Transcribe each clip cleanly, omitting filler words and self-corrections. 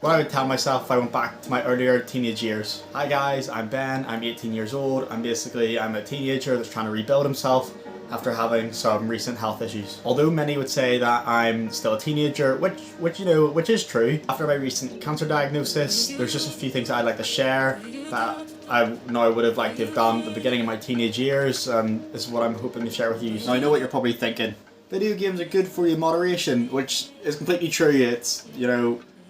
What I would tell myself if I went back to my earlier teenage years. Hi guys, I'm Ben, I'm 18 years old. I'm a teenager that's trying to rebuild himself after having some recent health issues. Although many would say that I'm still a teenager, which is true. After my recent cancer diagnosis, there's just a few things that I'd like to share that I would have liked to have done at the beginning of my teenage years, and this is what I'm hoping to share with you. Now I know what you're probably thinking. Video games are good for you in moderation, which is completely true. It's,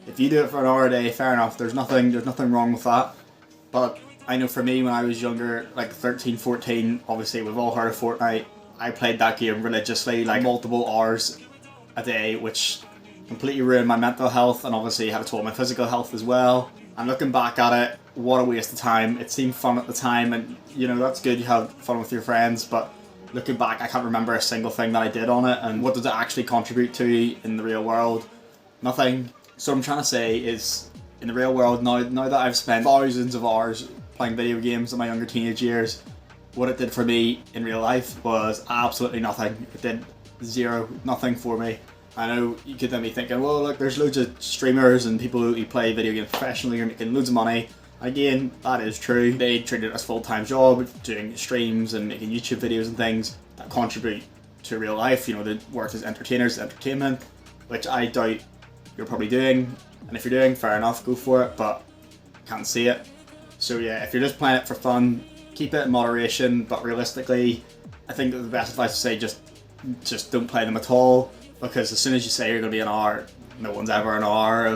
if you do it for an hour a day, fair enough, there's nothing wrong with that. But I know for me, when I was younger, like 13, 14, obviously we've all heard of Fortnite, I played that game religiously, like multiple hours a day, which completely ruined my mental health and obviously had a toll on my physical health as well. And looking back at it, what a waste of time. It seemed fun at the time, and that's good, you have fun with your friends, but looking back I can't remember a single thing that I did on it, and what does it actually contribute to in the real world? Nothing. So what I'm trying to say is, in the real world, now that I've spent thousands of hours playing video games in my younger teenage years, what it did for me in real life was absolutely nothing. It did nothing for me. I know you could then be thinking, well look, there's loads of streamers and people who play video games professionally are making loads of money. Again, that is true. They treat it as a full-time job, doing streams and making YouTube videos and things that contribute to real life. They work as entertainers, entertainment, which I doubt you're probably doing, and if you're doing, fair enough, go for it, but can't see it. So yeah, if you're just playing it for fun, keep it in moderation, but realistically, I think that the best advice is to say just don't play them at all, because as soon as you say you're going to be an hour, no one's ever an hour,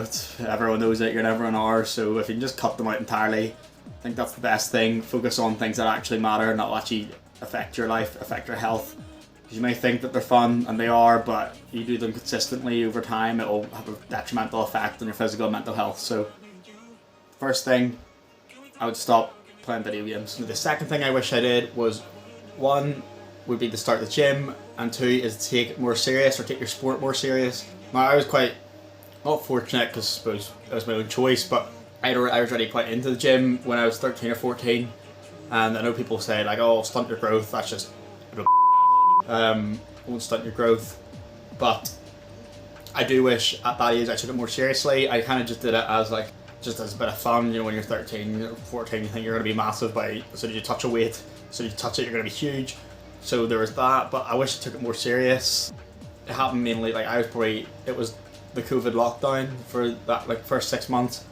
everyone knows it, you're never an hour, so if you can just cut them out entirely, I think that's the best thing. Focus on things that actually matter and that will actually affect your life, affect your health. You may think that they're fun, and they are, but if you do them consistently over time, it will have a detrimental effect on your physical and mental health. So, first thing, I would stop playing video games. The second thing I wish I did was, one, would be to start the gym, and two, is to take it more serious, or take your sport more serious. Now, I was quite, not fortunate, because I suppose it was my own choice, but I was already quite into the gym when I was 13 or 14, and I know people say, like, oh, stunt your growth, that's just won't stunt your growth, but I do wish at that age I took it more seriously. I kind of just did it as just as a bit of fun. When you're 13, you're 14, you think you're going to be massive as soon as you touch a weight. So you touch it, you're going to be huge. So there was that, but I wish I took it more serious. It happened mainly, it was the COVID lockdown for that first 6 months.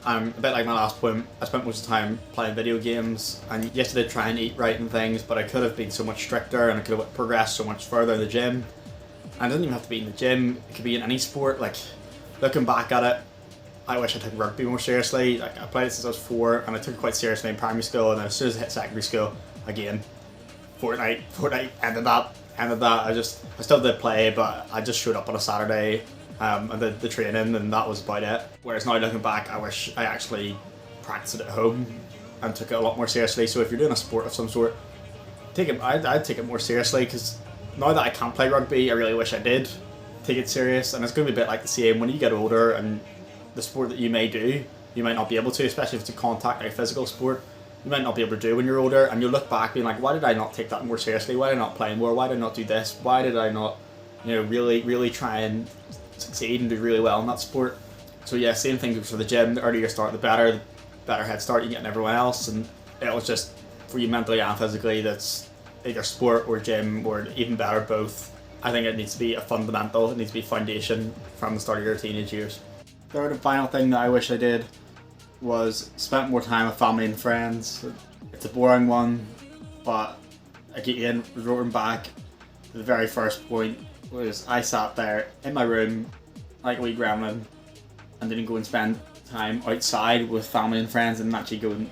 A bit like my last point, I spent most of the time playing video games, and yes, I did try and eat right and things, but I could have been so much stricter and I could have progressed so much further in the gym. And it doesn't even have to be in the gym, it could be in any sport. Looking back at it, I wish I took rugby more seriously. I played it since I was 4, and I took it quite seriously in primary school, and then as soon as I hit secondary school, again, Fortnite ended that. I still did play, but I just showed up on a Saturday, and did the training, and that was about it. Whereas now looking back, I wish I actually practiced it at home and took it a lot more seriously. So if you're doing a sport of some sort, I'd take it more seriously, because now that I can't play rugby, I really wish I did take it serious. And it's going to be a bit like the same when you get older, and the sport that you may do, you might not be able to, especially if it's a contact or a physical sport, you might not be able to do when you're older, and you'll look back being like, why did I not take that more seriously? Why did I not play more? Why did I not do this? Why did I not, really try and succeed and do really well in that sport? So yeah, same thing goes for the gym. The earlier you start, the better head start you get than everyone else, and it was just for you mentally and physically. That's either sport or gym, or even better, both. I think it needs to be a fundamental, it needs to be foundation from the start of your teenage years. Third and final thing that I wish I did was spent more time with family and friends. It's a boring one, but again, rolling back, the very first point was I sat there in my room like a wee gremlin and didn't go and spend time outside with family and friends and actually go and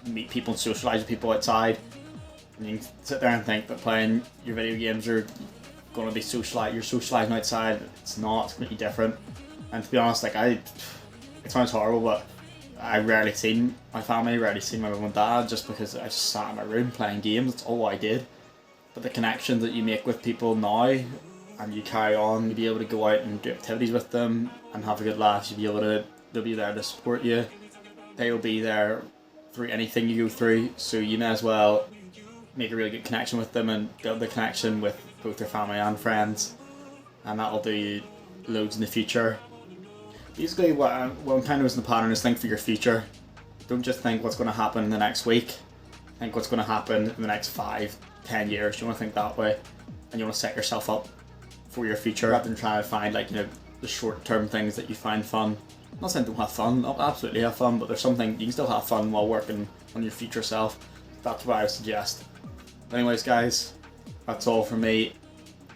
meet people and socialise with people outside. And you can sit there and think that playing your video games are going to be you're socialising outside. It's not, it's completely different. And to be honest, it sounds horrible, but I rarely seen my family, rarely seen my mum and dad, just because I just sat in my room playing games. That's all I did. But the connections that you make with people now, and you carry on, you'll be able to go out and do activities with them and have a good laugh. They'll be there to support you. They'll be there through anything you go through, so you may as well make a really good connection with them and build the connection with both your family and friends, and that'll do you loads in the future. basically what I'm kind of using the pattern is think for your future. Don't just think what's going to happen in the next week. Think what's going to happen in the next 5-10 years. You want to think that way, and you want to set yourself up for your future rather than trying to find like, you know, the short-term things that you find fun. I'm not saying don't have fun, I'll absolutely have fun, but there's something you can still have fun while working on your future self. That's what I would suggest. Anyways, guys, that's all from me.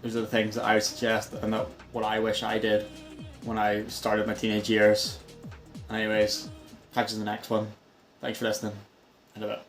Those are the things that I would suggest and that what I wish I did when I started my teenage years. Anyways, catch you in the next one. Thanks for listening. In a bit.